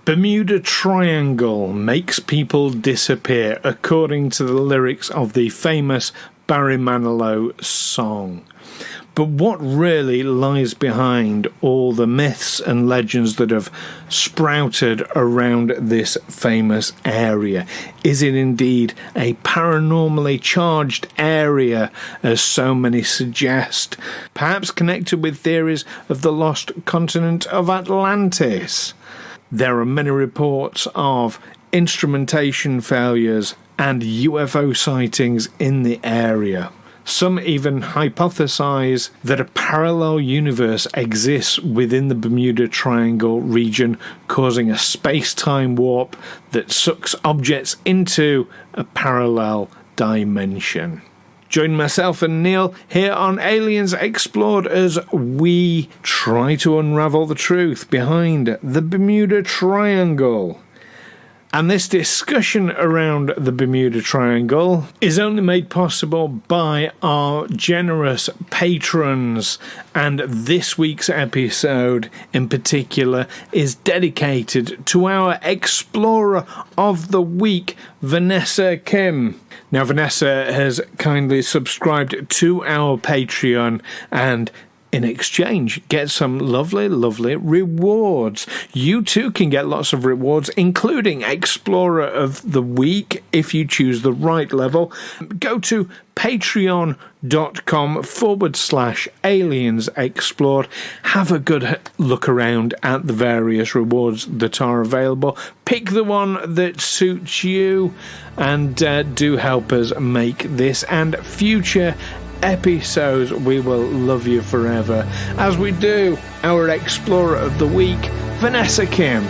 Bermuda Triangle makes people disappear, according to the lyrics of the famous Barry Manilow song. But what really lies behind all the myths and legends that have sprouted around this famous area? Is it indeed a paranormally charged area, as so many suggest? Perhaps connected with theories of the lost continent of Atlantis? There are many reports of instrumentation failures and UFO sightings in the area. Some even hypothesize that a parallel universe exists within the Bermuda Triangle region, causing a space-time warp that sucks objects into a parallel dimension. Join myself and Neil here on Aliens Explored as we try to unravel the truth behind the Bermuda Triangle. And this discussion around the Bermuda Triangle is only made possible by our generous patrons. And this week's episode in particular is dedicated to our Explorer of the Week, Vanessa Keim. Now, Vanessa has kindly subscribed to our Patreon and in exchange get some lovely, lovely rewards. You too can get lots of rewards, including Explorer of the Week, if you choose the right level. Go to patreon.com/aliens explored. Have a good look around at the various rewards that are available. Pick the one that suits you and do help us make this and future episodes. We will love you forever as we do our Explorer of the Week, Vanessa Keim.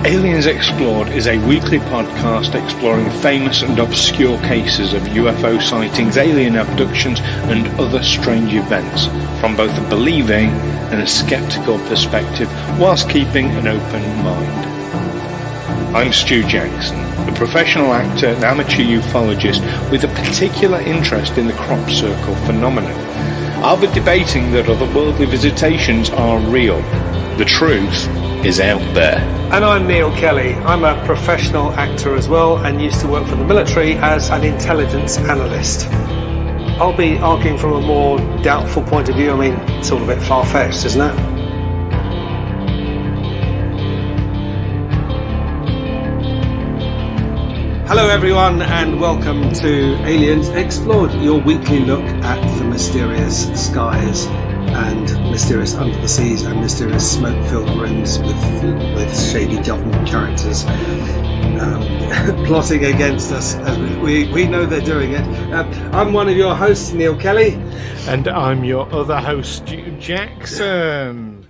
Aliens Explored is a weekly podcast exploring famous and obscure cases of UFO sightings, alien abductions and other strange events from both a believing and a skeptical perspective, whilst keeping an open mind. I'm Stu Jackson, a professional actor and amateur ufologist with a particular interest in the crop circle phenomenon. I'll be debating that otherworldly visitations are real. The truth is out there. And I'm Neil Kelly. I'm a professional actor as well and used to work for the military as an intelligence analyst. I'll be arguing from a more doubtful point of view. I mean, it's all a bit far-fetched, isn't it? Hello everyone and welcome to Aliens Explored, your weekly look at the mysterious skies and mysterious under the seas and mysterious smoke-filled rooms with shady government characters plotting against us. We know they're doing it. I'm one of your hosts, Neil Kelly. And I'm your other host, Stu Jackson.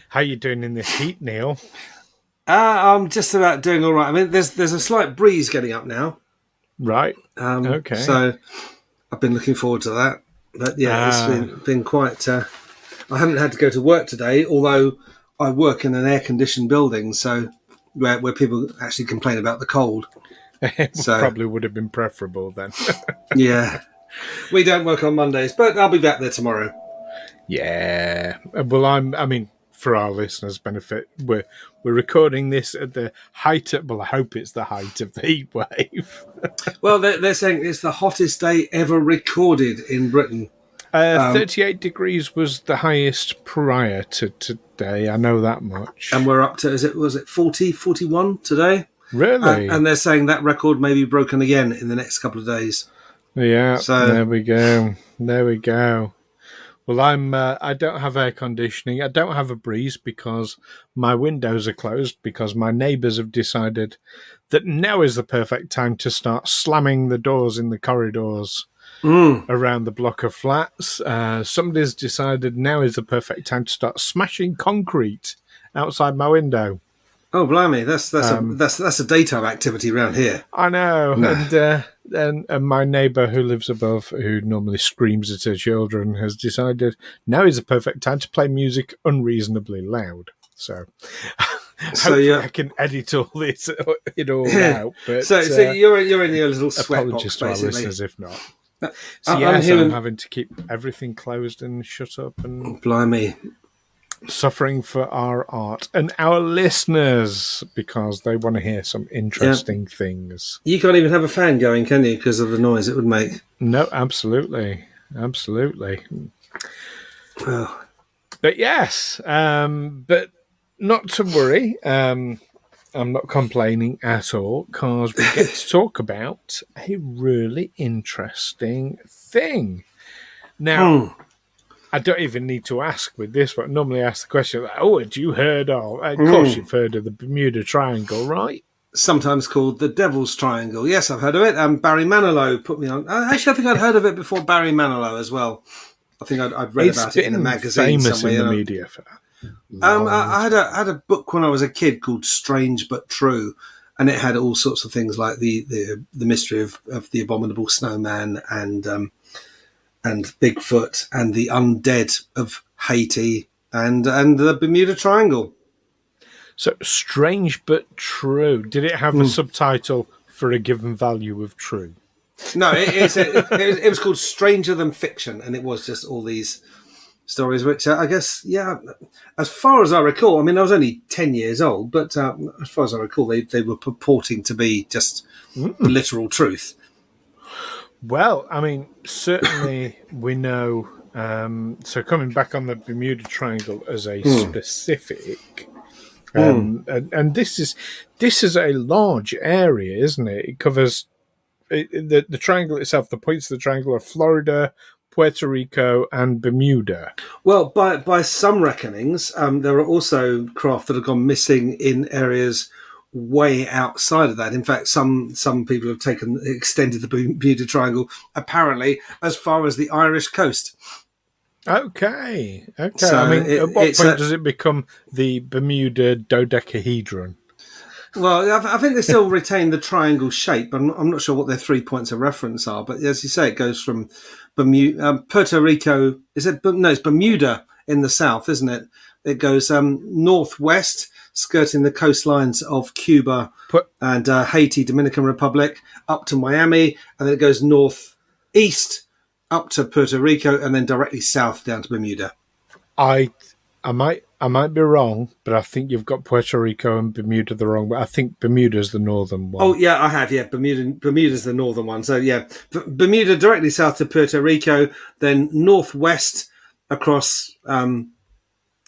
How you doing in this heat, Neil? I'm just about doing all right. I mean, there's a slight breeze getting up now. Right. Okay. So I've been looking forward to that. But yeah, it's been quite... I haven't had to go to work today, although I work in an air-conditioned building, so where people actually complain about the cold. So probably would have been preferable then. Yeah. We don't work on Mondays, but I'll be back there tomorrow. Yeah. Well, I mean, for our listeners' benefit, we're recording this at the height of... Well, I hope it's the height of the heat wave. Well, they're saying it's the hottest day ever recorded in Britain. 38 degrees was the highest prior to today. I know that much. And we're up to, was it 40, 41 today? Really? And they're saying that record may be broken again in the next couple of days. Yeah, so there we go. Well, I don't have air conditioning. I don't have a breeze because my windows are closed because my neighbours have decided that now is the perfect time to start slamming the doors in the corridors around the block of flats. Somebody's decided now is the perfect time to start smashing concrete outside my window. Oh, blimey! That's a daytime activity around here. I know, No. and my neighbour who lives above, who normally screams at her children, has decided now is the perfect time to play music unreasonably loud. So hopefully I can edit all this out. But so you're in your little sweat apologies box, to our basically. listeners if not. So I'm having to keep everything closed and shut up and blimey. Suffering for our art and our listeners because they want to hear some interesting things. You can't even have a fan going, can you, because of the noise it would make? No, absolutely. Oh. But yes, but not to worry. I'm not complaining at all because we get to talk about a really interesting thing. Now, I don't even need to ask with this, but I normally ask the question, had you heard of? Of course you've heard of the Bermuda Triangle, right? Sometimes called the Devil's Triangle. Yes, I've heard of it. Barry Manilow put me on. Actually, I think I'd heard of it before Barry Manilow as well. I think I'd read about it in a magazine famous somewhere. in the media for that. I had a book when I was a kid called Strange But True, and it had all sorts of things like the mystery of the abominable snowman and Bigfoot and the undead of Haiti and the Bermuda Triangle. So Strange But True. Did it have a subtitle for a given value of true? No, it was called Stranger Than Fiction, and it was just all these stories, which I guess, as far as I recall, I mean, I was only 10 years old, but as far as I recall, they were purporting to be just literal truth. Well, I mean, certainly we know. So coming back on the Bermuda Triangle as a specific, and this is a large area, isn't it? It covers the triangle itself. The points of the triangle are Florida, Puerto Rico, and Bermuda. Well, by some reckonings, there are also craft that have gone missing in areas way outside of that. In fact, some people have extended the Bermuda Triangle apparently as far as the Irish coast. Okay. So, I mean, at what point does it become the Bermuda dodecahedron? Well, I think they still retain the triangle shape. I'm not sure what their 3 points of reference are, but as you say, it goes from Bermuda, Puerto Rico. It's Bermuda in the south, isn't it? It goes northwest, skirting the coastlines of Cuba and Haiti, Dominican Republic, up to Miami, and then it goes northeast up to Puerto Rico, and then directly south down to Bermuda. I might be wrong, but I think you've got Puerto Rico and Bermuda the wrong way. I think Bermuda's the northern one. Oh, yeah, I have, yeah. Bermuda's the northern one. So, yeah, Bermuda directly south to Puerto Rico, then northwest across,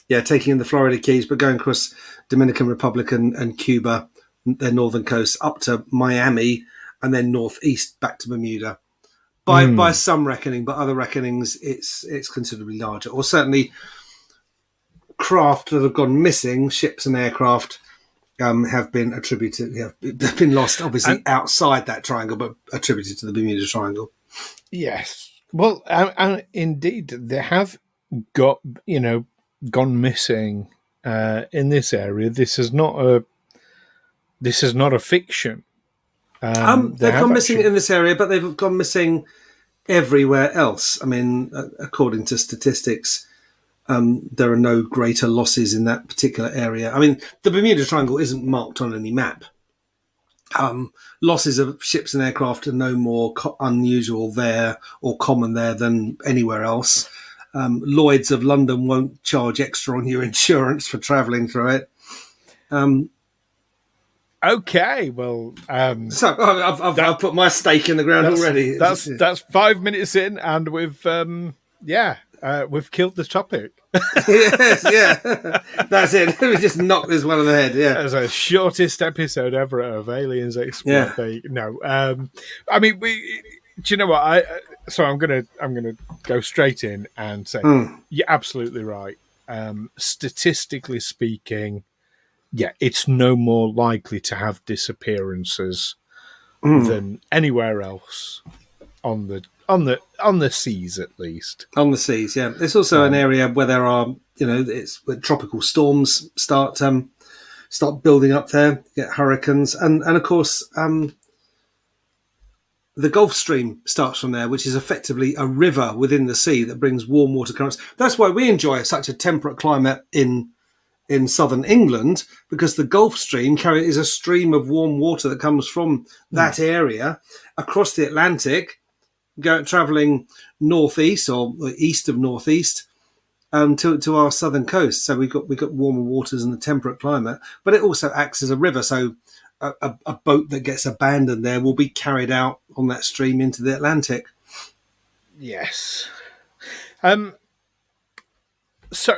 taking in the Florida Keys, but going across Dominican Republic and Cuba, their northern coast, up to Miami, and then northeast back to Bermuda. By some reckoning, but other reckonings, it's considerably larger. Or certainly craft that have gone missing, ships and aircraft, have been attributed. They've been lost, obviously, outside that triangle, but attributed to the Bermuda Triangle. Yes. Well, and indeed, they have gone missing in this area. This is not a fiction. They've gone missing in this area, but they've gone missing everywhere else. I mean, according to statistics, there are no greater losses in that particular area. I mean, the Bermuda Triangle isn't marked on any map. Losses of ships and aircraft are no more unusual there or common there than anywhere else. Lloyd's of London won't charge extra on your insurance for travelling through it. Okay, well, so I've put my stake in the ground already. That's 5 minutes in, and we've killed the topic. Yes, yeah, that's it. We just knocked this one on the head. Yeah, that's the shortest episode ever of Aliens Explore. Yeah. No, I mean, do you know what? So I'm gonna go straight in and say you're absolutely right. Statistically speaking, yeah, it's no more likely to have disappearances than anywhere else on the seas, at least. On the seas, yeah. It's also an area where there are, it's where tropical storms start start building up there, get hurricanes, and of course the Gulf Stream starts from there, which is effectively a river within the sea that brings warm water currents. That's why we enjoy such a temperate climate in southern England, because the Gulf Stream is a stream of warm water that comes from that area across the Atlantic, travelling northeast or east of northeast to our southern coast. So we've got warmer waters and a temperate climate, but it also acts as a river. So a boat that gets abandoned there will be carried out on that stream into the Atlantic. Yes. So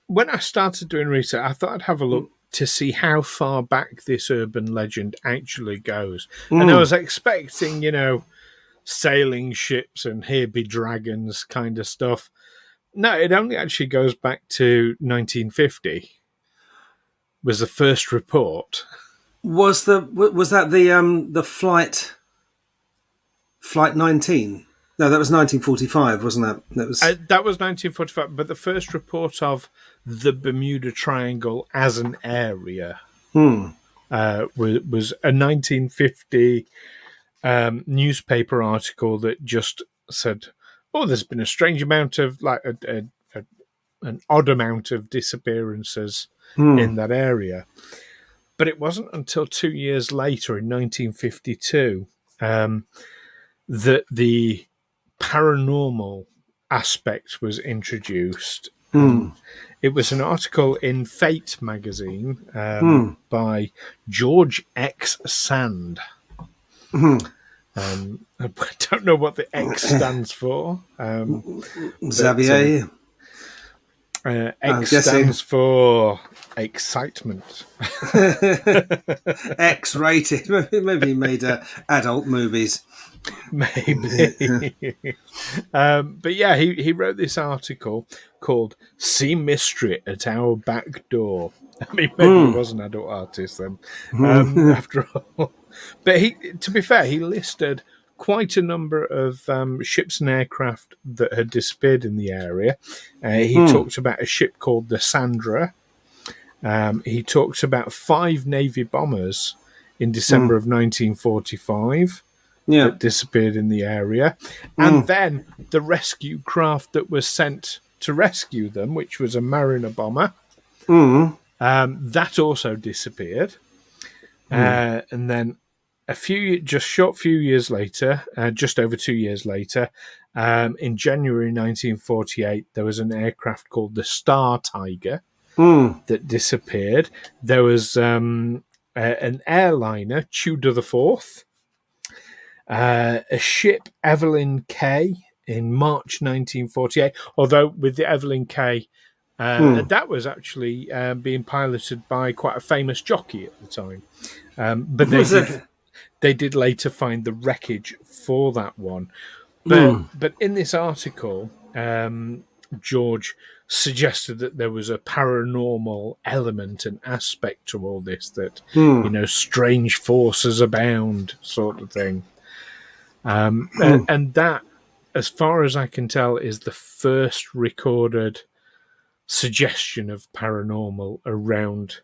when I started doing research, I thought I'd have a look to see how far back this urban legend actually goes. And I was expecting, sailing ships and here be dragons kind of stuff. No, it only actually goes back to 1950. Was the first report. Was that the flight 19? No, that was 1945, wasn't that? That was 1945, but the first report of the Bermuda Triangle as an area was a 1950 newspaper article that just said, "Oh, there's been a strange amount of an odd amount of disappearances in that area." But it wasn't until 2 years later, in 1952, that the paranormal aspect was introduced. It was an article in Fate magazine by George X. Sand. I don't know what the X stands for. Xavier. X stands for excitement. X-rated. Maybe he made adult movies. Maybe. But yeah, he wrote this article called "See Mystery at Our Back Door." I mean, maybe he was an adult artist then, after all. But to be fair, he listed quite a number of ships and aircraft that had disappeared in the area. He talked about a ship called the Sandra. He talked about 5 Navy bombers in December of 1945 that disappeared in the area. And then the rescue craft that was sent to rescue them, which was a Mariner bomber, that also disappeared. And then short few years later, just over 2 years later, in January 1948, there was an aircraft called the Star Tiger that disappeared. There was an airliner, Tudor the Fourth, a ship, Evelyn K, in March 1948. Although with the Evelyn K, that was actually being piloted by quite a famous jockey at the time. But they did later find the wreckage for that one. But in this article, George suggested that there was a paranormal element and aspect to all this, that, strange forces abound sort of thing. And that, as far as I can tell, is the first recorded suggestion of paranormal around,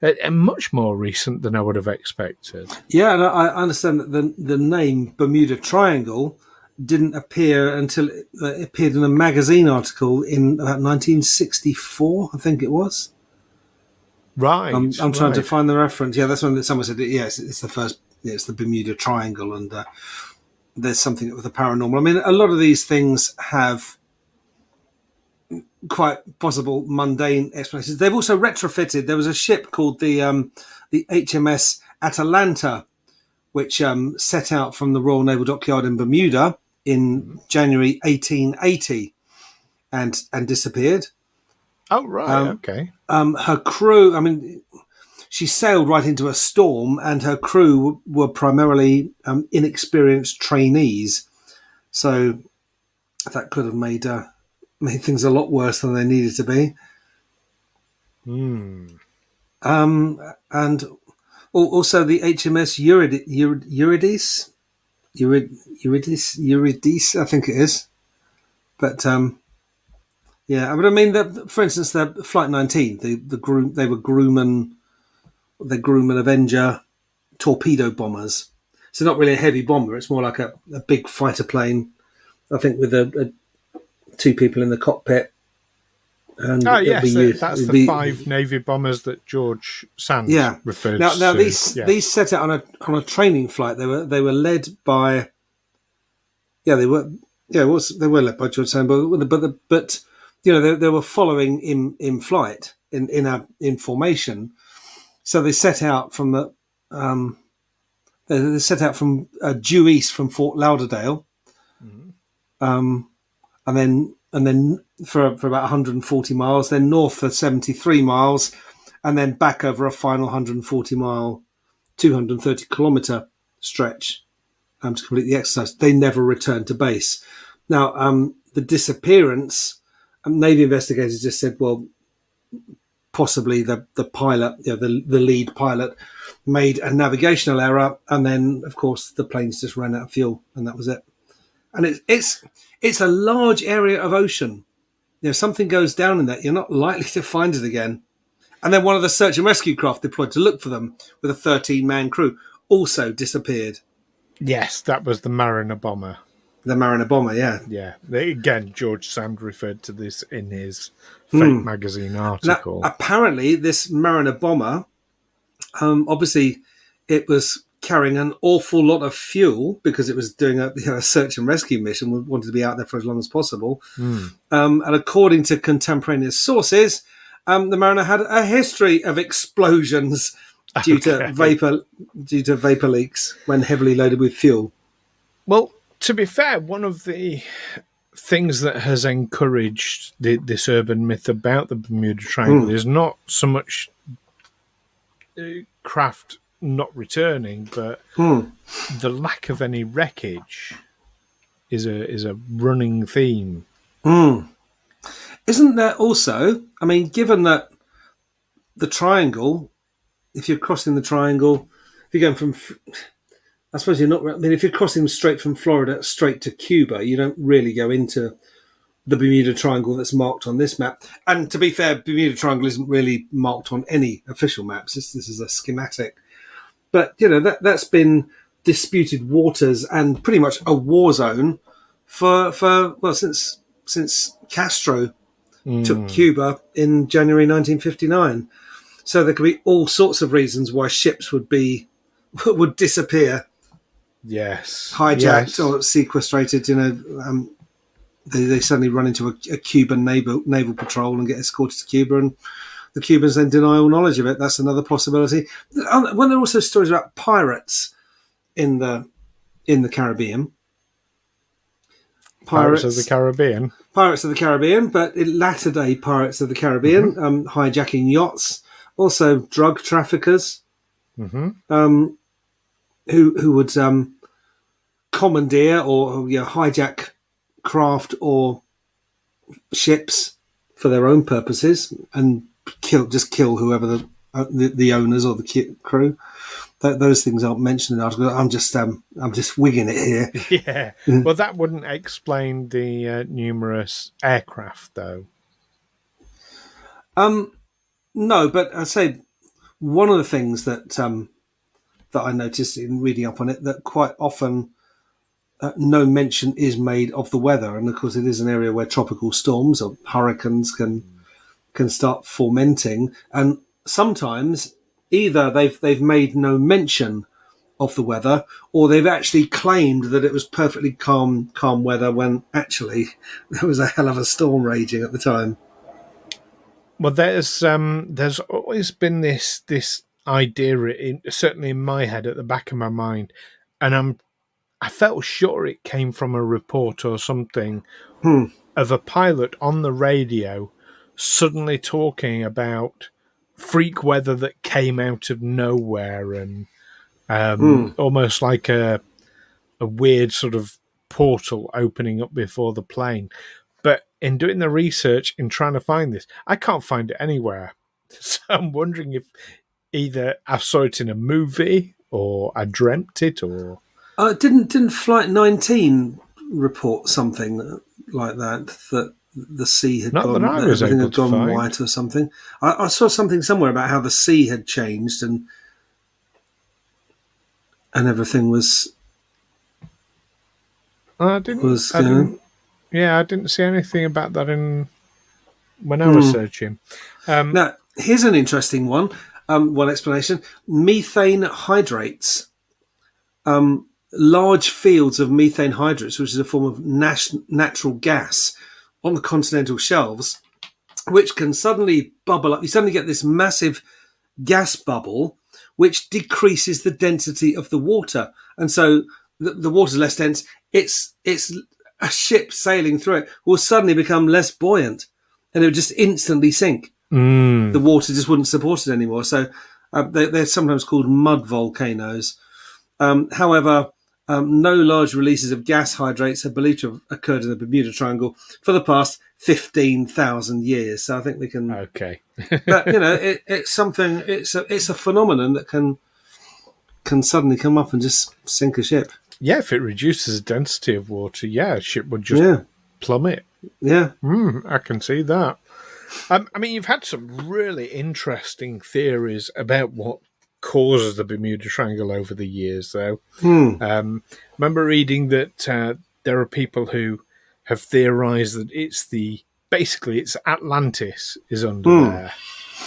and much more recent than I would have expected. Yeah, and I understand that the name Bermuda Triangle didn't appear until it appeared in a magazine article in about 1964, I think it was. Right. I'm trying to find the reference. Yeah, that's when someone said, yes, it's the first, it's the Bermuda Triangle, and there's something with the paranormal. I mean, a lot of these things have quite possible mundane explanations. They've also retrofitted. There was a ship called the HMS Atalanta, which set out from the Royal Naval Dockyard in Bermuda in January 1880 and disappeared. Oh, right. Okay. Her crew, I mean, she sailed right into a storm, and her crew were primarily inexperienced trainees. So that could have made things a lot worse than they needed to be. And also the HMS Eurydice, I think it is. But yeah, but I mean, for instance, the Flight 19, they were Grumman the Groom and Avenger torpedo bombers. So not really a heavy bomber. It's more like a big fighter plane, I think, with two people in the cockpit. And yes, that's the 5 Navy bombers that George Sand referred to. Now these set out on a training flight. They were led by they were led by George Sand, but they were following in flight in formation. So they set out from due east from Fort Lauderdale, and then for about 140 miles, then north for 73 miles, and then back over a final 140 mile, 230 kilometre stretch to complete the exercise. They never returned to base. Now, the disappearance, Navy investigators just said, well, possibly the pilot, the lead pilot, made a navigational error, and then, of course, the planes just ran out of fuel, and that was it. And it's a large area of ocean. If something goes down in that, you're not likely to find it again. And then one of the search and rescue craft deployed to look for them with a 13-man crew also disappeared. Yes, that was the Mariner bomber. The Mariner bomber, yeah. Yeah. Again, George Sand referred to this in his Fate magazine article. Now, apparently, this Mariner bomber, obviously, it was carrying an awful lot of fuel because it was doing a search and rescue mission. We wanted to be out there for as long as possible. And according to contemporaneous sources, the Mariner had a history of explosions due to vapor leaks when heavily loaded with fuel. Well, to be fair, one of the things that has encouraged this urban myth about the Bermuda Triangle is not so much craft not returning, but the lack of any wreckage is a running theme. Isn't there also, I mean, given that the triangle, if you're crossing the triangle, if you're going from, I suppose you're not, I mean, if you're crossing straight from Florida straight to Cuba, you don't really go into the Bermuda Triangle that's marked on this map. And to be fair, Bermuda Triangle isn't really marked on any official maps. This is a schematic. But, that's been disputed waters and pretty much a war zone since Castro took Cuba in January 1959. So there could be all sorts of reasons why ships would disappear. Yes. Hijacked or sequestrated, they suddenly run into a Cuban naval patrol and get escorted to Cuba, and the Cubans then deny all knowledge of it. That's another possibility. When there are also stories about pirates in the Caribbean. Pirates of the Caribbean. Pirates of the Caribbean, but latter day Pirates of the Caribbean, hijacking yachts, also drug traffickers, who would commandeer or hijack craft or ships for their own purposes and kill whoever the owners or the crew. Those things aren't mentioned in the article. I'm just wigging it here. Yeah. Well, that wouldn't explain the numerous aircraft, though. No, but I say one of the things that I noticed in reading up on it, that quite often no mention is made of the weather, and of course it is an area where tropical storms or hurricanes can start fomenting, and sometimes either they've made no mention of the weather, or they've actually claimed that it was perfectly calm weather when actually there was a hell of a storm raging at the time. Well, there's always been this idea, certainly in my head, at the back of my mind, and I felt sure it came from a report or something of a pilot on the radio suddenly talking about freak weather that came out of nowhere, and almost like a weird sort of portal opening up before the plane. But in doing the research in trying to find this, I can't find it anywhere. So I'm wondering if either I saw it in a movie or I dreamt it, or didn't Flight 19 report something like that the sea had Not that gone, I that was everything able had to gone find. white or something. I saw something somewhere about how the sea had changed and everything was I didn't. was I you know. didn't. Yeah, I didn't see anything about that in when I was Hmm. searching. Now, here's an interesting one. One explanation: methane hydrates. Large fields of methane hydrates, which is a form of natural gas, on the continental shelves, which can suddenly bubble up. You suddenly get this massive gas bubble, which decreases the density of the water, and so the water's less dense. It's a ship sailing through it will suddenly become less buoyant, and it would just instantly sink. The water just wouldn't support it anymore. So they're sometimes called mud volcanoes. However, no large releases of gas hydrates are believed to have occurred in the Bermuda Triangle for the past 15,000 years. So I think we can. Okay. But it's something. It's a phenomenon that can suddenly come up and just sink a ship. Yeah, if it reduces the density of water, a ship would just Yeah, plummet. yeah. I can see that. I mean, you've had some really interesting theories about what causes the Bermuda Triangle over the years, though. Remember reading that there are people who have theorized that it's Atlantis is under there.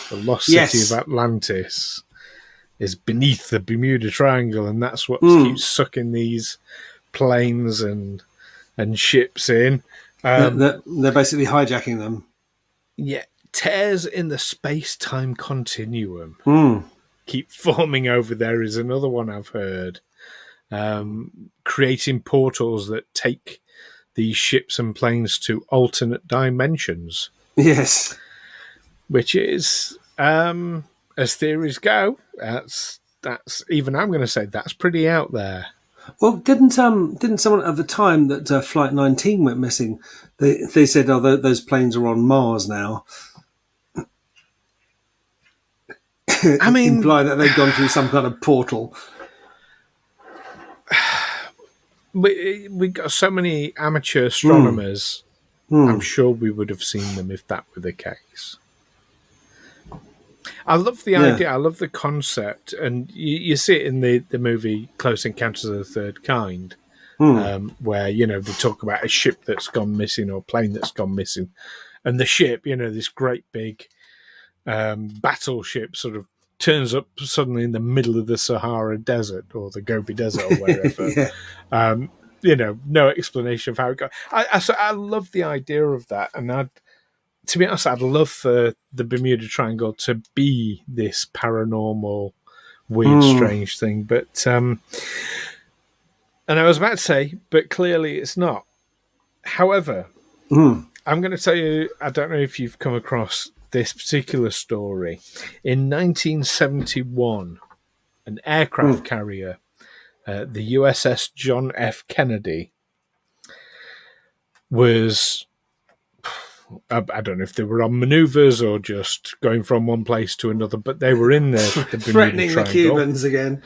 The lost city of Yes. Atlantis is beneath the Bermuda Triangle, and that's what keeps sucking these planes and ships in. They're basically hijacking them. Yeah, tears in the space-time continuum keep forming over there is another one I've heard. Creating portals that take these ships and planes to alternate dimensions. Yes. Which is, as theories go, that's even I'm going to say that's pretty out there. Well, didn't someone at the time that Flight 19 went missing? They said, "Oh, those planes are on Mars now." I mean, imply that they've gone through some kind of portal. we got so many amateur astronomers. I'm sure we would have seen them if that were the case. I love the idea. I love the concept, and you see it in the movie Close Encounters of the Third Kind, where they talk about a ship that's gone missing or a plane that's gone missing, and the ship, this great big battleship, sort of turns up suddenly in the middle of the Sahara Desert or the Gobi Desert or wherever. No explanation of how it got. I love the idea of that, and to be honest, I'd love for the Bermuda Triangle to be this paranormal, weird, strange thing. But, and I was about to say, but clearly it's not. However, I'm going to tell you, I don't know if you've come across this particular story. In 1971, an aircraft carrier, the USS John F. Kennedy, was... I don't know if they were on manoeuvres or just going from one place to another, but they were in the Bermuda threatening Triangle. The Cubans again.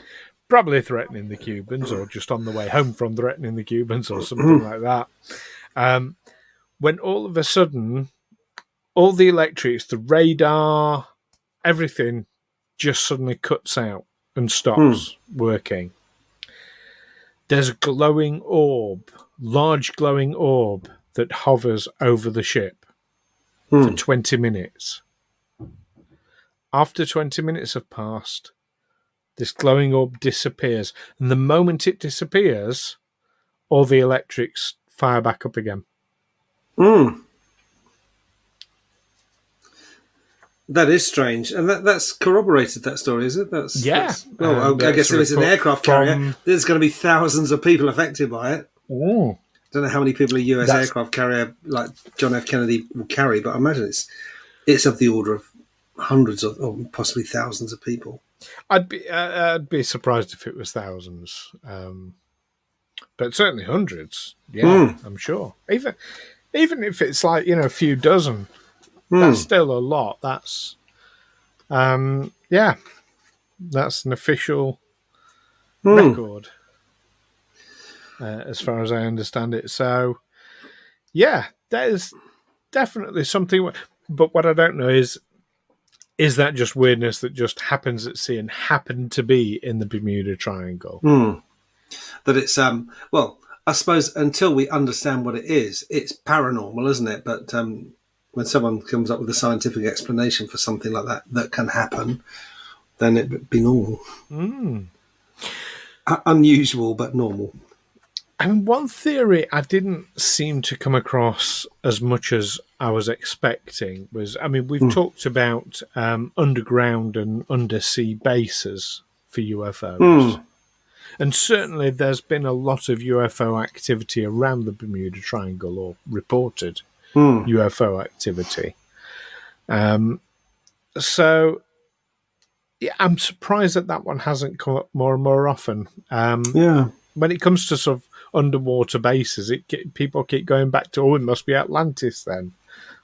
Probably threatening the Cubans, or just on the way home from threatening the Cubans, or something like that. When all of a sudden, all the electrics, the radar, everything just suddenly cuts out and stops working. There's a glowing orb, large glowing orb, that hovers over the ship for 20 minutes. After 20 minutes have passed, this glowing orb disappears. And the moment it disappears, all the electrics fire back up again. That is strange. And that's corroborated, that story, is it? That's well, I guess if it's an aircraft carrier, there's going to be thousands of people affected by it. Oh. I don't know how many people a US aircraft carrier like John F. Kennedy will carry, but I imagine it's of the order of hundreds of, or possibly thousands of people. I'd be surprised if it was thousands, but certainly hundreds. Yeah, I'm sure. Even if it's like a few dozen, that's still a lot. That's that's an official record. As far as I understand it. So, there's definitely something. But what I don't know is that just weirdness that just happens at sea and happened to be in the Bermuda Triangle? That it's well, I suppose until we understand what it is, it's paranormal, isn't it? But when someone comes up with a scientific explanation for something like that can happen, then it'd be normal. Unusual, but normal. And one theory I didn't seem to come across as much as I was expecting was, I mean, we've talked about underground and undersea bases for UFOs. And certainly there's been a lot of UFO activity around the Bermuda Triangle, or reported UFO activity. So yeah, I'm surprised that one hasn't come up more and more often. When it comes to sort of underwater bases, people keep going back to, it must be Atlantis then.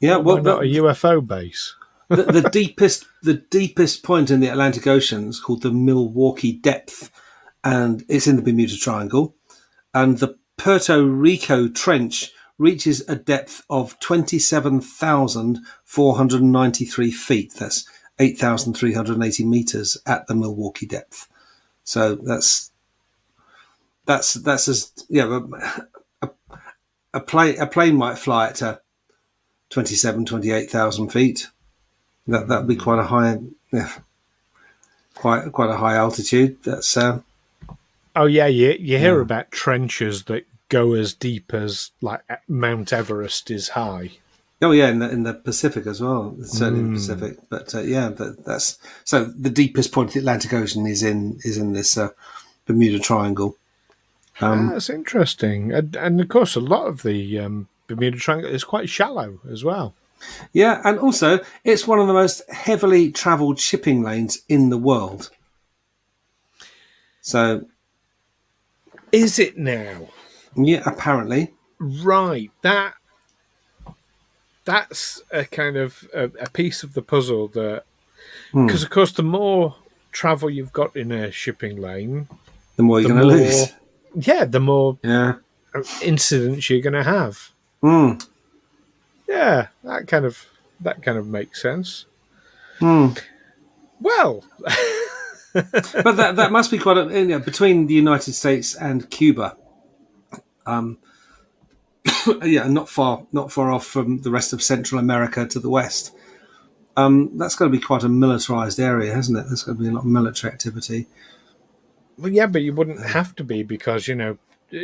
Yeah, why not a UFO base? the deepest point in the Atlantic Ocean is called the Milwaukee Depth, and it's in the Bermuda Triangle. And the Puerto Rico Trench reaches a depth of 27,493 feet. That's 8,380 meters at the Milwaukee Depth. So that's as a plane might fly at 28,000 feet. That'd be quite a high, quite a high altitude. That's oh yeah, you hear about trenches that go as deep as like Mount Everest is high. Oh yeah, in the Pacific as well. Certainly in the Pacific, but that's so the deepest point of the Atlantic Ocean is in this Bermuda Triangle. That's interesting, and of course a lot of the Bermuda Triangle is quite shallow as well. Yeah, and also it's one of the most heavily travelled shipping lanes in the world. So, is it now? Yeah, apparently. Right, that's a kind of a piece of the puzzle that, because of course the more travel you've got in a shipping lane, the more you're going to lose. Yeah, the more incidents you're going to have. Yeah, that kind of makes sense. Well, but that must be quite between the United States and Cuba. Not far off from the rest of Central America to the west. That's going to be quite a militarized area, hasn't it? There's going to be a lot of military activity. Well, yeah, but you wouldn't have to be, because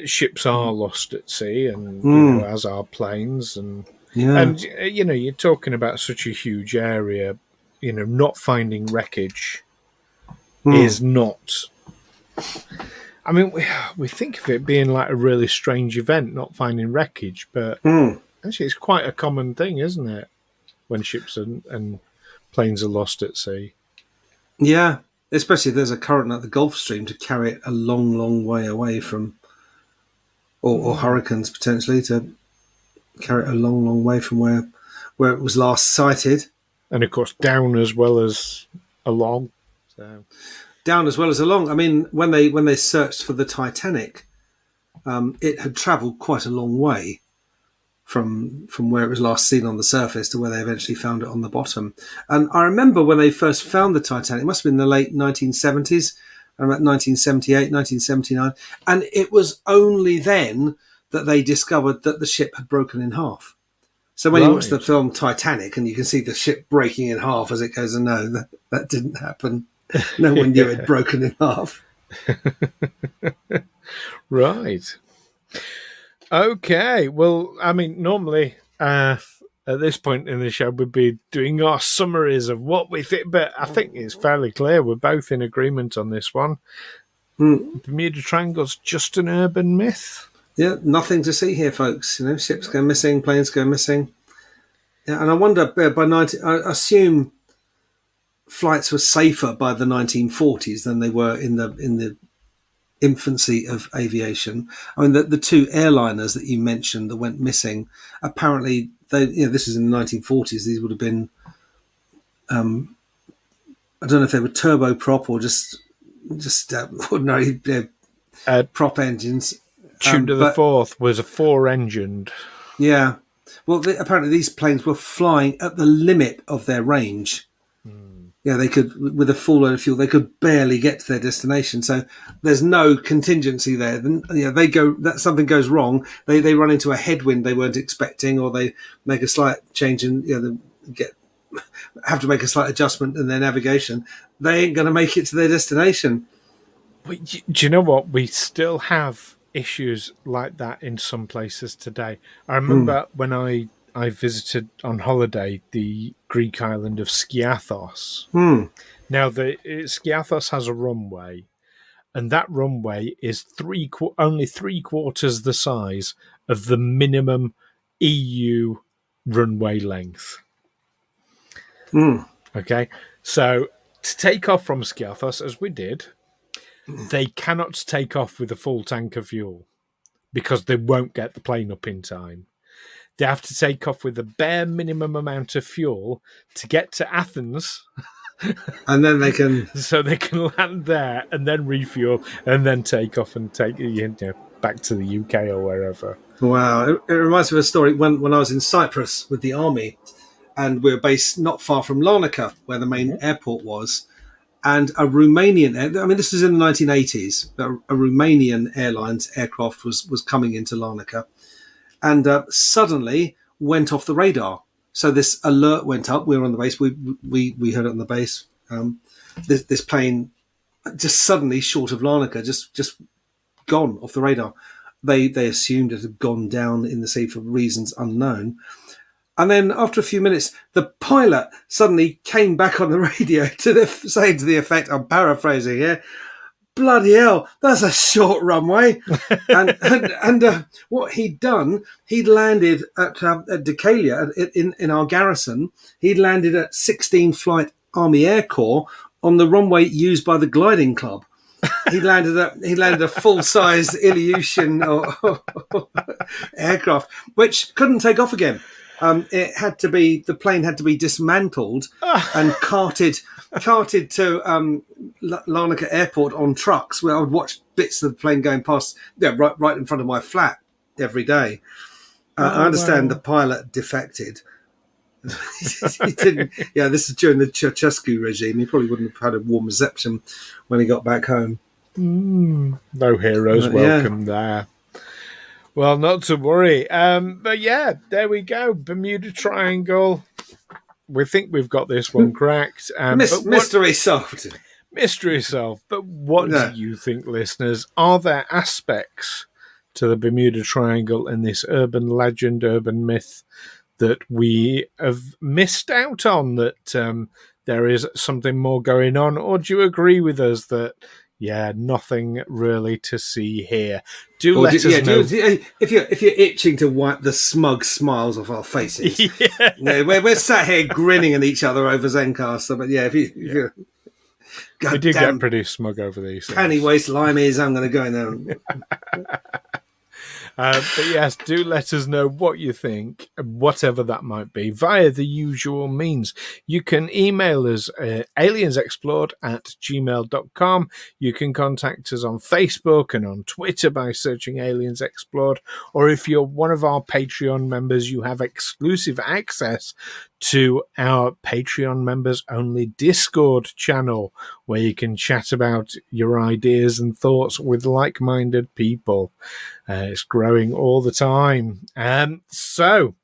ships are lost at sea, and as are planes, and you're talking about such a huge area. Not finding wreckage is not. I mean, we think of it being like a really strange event, not finding wreckage, but actually it's quite a common thing, isn't it? When ships and planes are lost at sea. Yeah, especially if there's a current at the Gulf Stream to carry it a long, long way away from, or hurricanes potentially to carry it a long, long way from where it was last sighted. And of course, down as well as along. So. Down as well as along. I mean, when they searched for the Titanic, it had travelled quite a long way from where it was last seen on the surface to where they eventually found it on the bottom. And I remember when they first found the Titanic, it must have been the late 1970s, around 1978, 1979, and it was only then that they discovered that the ship had broken in half. So when you watch the film Titanic and you can see the ship breaking in half as it goes, no, that didn't happen. No one knew it had broken in half. Right. Okay. Well, I mean, normally at this point in the show we'd be doing our summaries of what we think, but I think it's fairly clear we're both in agreement on this one. Bermuda Triangle's just an urban myth. Yeah, nothing to see here, folks. Ships go missing, planes go missing. Yeah, and I wonder I assume flights were safer by the 1940s than they were in the infancy of aviation. I mean, the two airliners that you mentioned that went missing, apparently this is in the 1940s. These would have been, I don't know if they were turboprop or just ordinary prop engines. Tune to the Fourth was a 4-engined. Yeah, Well, apparently these planes were flying at the limit of their range. Yeah, they could, with a full load of fuel, they could barely get to their destination. So there's no contingency there. Then, they go, that something goes wrong. They run into a headwind they weren't expecting, or they make a slight change and have to make a slight adjustment in their navigation. They ain't going to make it to their destination. But do you know what? We still have issues like that in some places today. I remember when I visited on holiday the Greek island of Skiathos. Now, Skiathos has a runway, and that runway is only 3/4 the size of the minimum EU runway length. Okay, so to take off from Skiathos, as we did, they cannot take off with a full tank of fuel because they won't get the plane up in time. They have to take off with the bare minimum amount of fuel to get to Athens. And then they can... So they can land there and then refuel and then take off and take back to the UK or wherever. Wow. It reminds me of a story when I was in Cyprus with the army, and we were based not far from Larnaca, where the main airport was. And a Romanian, this was in the 1980s, but a Romanian Airlines aircraft was coming into Larnaca and suddenly went off the radar. So this alert went up. We were on the base. We heard it on the base. This plane just suddenly, short of Larnaca, just gone off the radar. They assumed it had gone down in the sea for reasons unknown. And then after a few minutes, the pilot suddenly came back on the radio saying to the effect, I'm paraphrasing here, bloody hell, that's a short runway. and what he'd done, he'd landed at Decalia in our garrison. He'd landed at 16 Flight Army Air Corps on the runway used by the gliding club. He landed a full-size Ilyushin aircraft, which couldn't take off again. The plane had to be dismantled and carted to Larnaca Airport on trucks, where I would watch bits of the plane going past, right in front of my flat every day. I understand the pilot defected. He didn't. Yeah, this is during the Ceausescu regime. He probably wouldn't have had a warm reception when he got back home. No heroes welcome there. Well, not to worry. But yeah, there we go. Bermuda Triangle. We think we've got this one cracked. Mystery solved. Mystery solved. But what do you think, listeners? Are there aspects to the Bermuda Triangle in this urban legend, urban myth that we have missed out on, that there is something more going on? Or do you agree with us that, nothing really to see here? Let us know. If you're itching to wipe the smug smiles off our faces. We're sat here grinning at each other over Zencaster, but if you're... We do get pretty smug over these things. Penny waste limeys, I'm going to go in there. But yes, do let us know what you think, whatever that might be, via the usual means. You can email us aliensexplored@gmail.com. You can contact us on Facebook and on Twitter by searching Aliens Explored. Or if you're one of our Patreon members, you have exclusive access to our Patreon members only Discord channel, where you can chat about your ideas and thoughts with like-minded people. It's growing all the time. So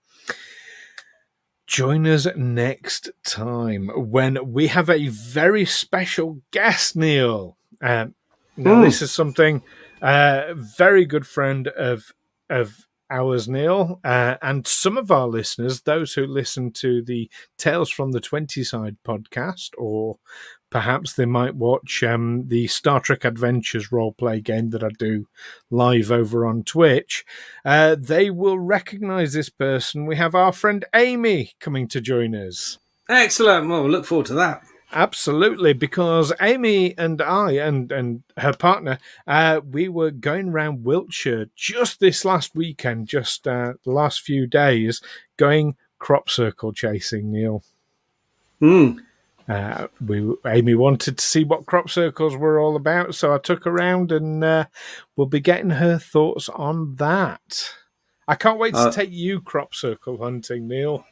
join us next time when we have a very special guest, Neil. Now, this is something very good friend of ours, Neil, and some of our listeners, those who listen to the Tales from the 20 Side podcast, or perhaps they might watch the Star Trek Adventures roleplay game that I do live over on Twitch, they will recognise this person. We have our friend Amy coming to join us. Excellent. Well, we'll look forward to that. Absolutely, because Amy and I and her partner, we were going around Wiltshire just this last weekend, the last few days, going crop circle chasing, Neil. Amy wanted to see what crop circles were all about, so I took her around, and we'll be getting her thoughts on that. I can't wait to take you crop circle hunting, Neil.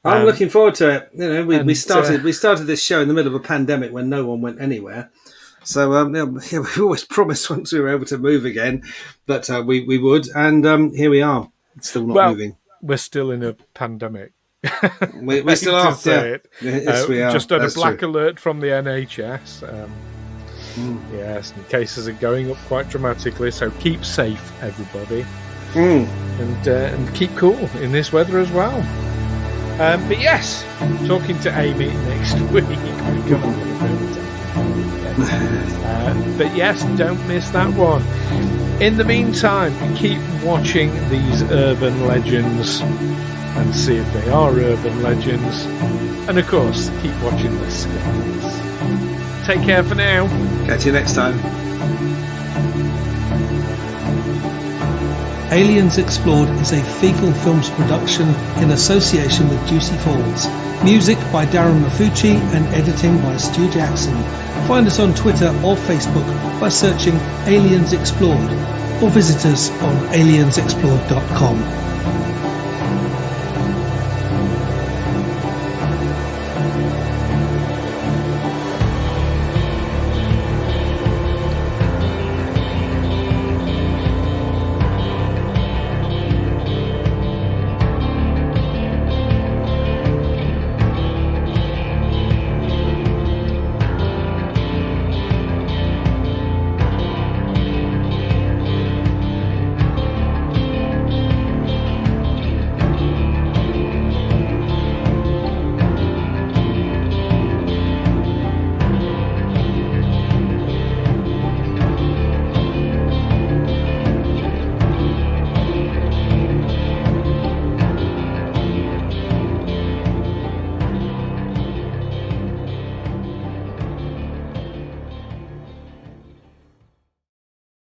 I'm looking forward to it. You know, we started this show in the middle of a pandemic when no one went anywhere. So we always promised once we were able to move again that we would, and here we are. It's still not moving. We're still in a pandemic. we still are. Yes, we are. Just had a black alert from the NHS. Yes, and cases are going up quite dramatically. So keep safe, everybody, and keep cool in this weather as well. But yes, talking to Amy next week. But yes, don't miss that one. In the meantime, keep watching these urban legends and see if they are urban legends. And of course, keep watching the skies. Take care for now. Catch you next time. Aliens Explored is a Fecal Films production in association with Juicy Falls. Music by Darren Mafucci and editing by Stu Jackson. Find us on Twitter or Facebook by searching Aliens Explored, or visit us on aliensexplored.com.